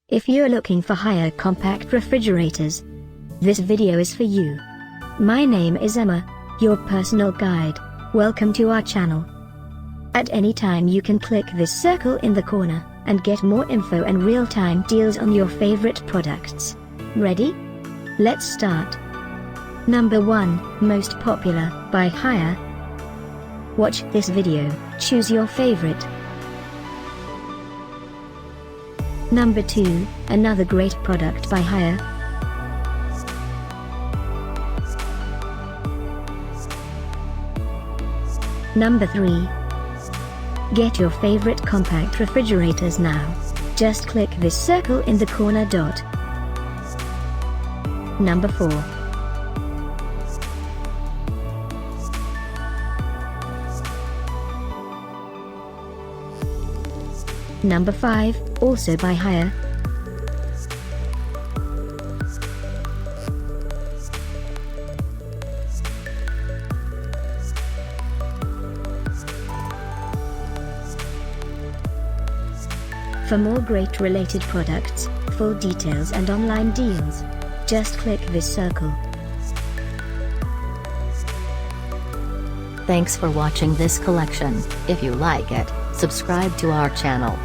If you're looking for higher compact refrigerators, this video is for you. My name is Emma, your personal guide. Welcome to our channel. At any time you can click this circle in the corner, and get more info and real-time deals on your favorite products. Ready? Let's start. Number 1, most popular, by hire. Watch this video, choose your favorite. Number 2, another great product by hire. Number 3. Get your favorite compact refrigerators now. Just click this circle in the corner dot. Number 4. Number 5, also by hire. For more great related products, full details and online deals, just click this circle. Thanks for watching this collection. If you like it, subscribe to our channel.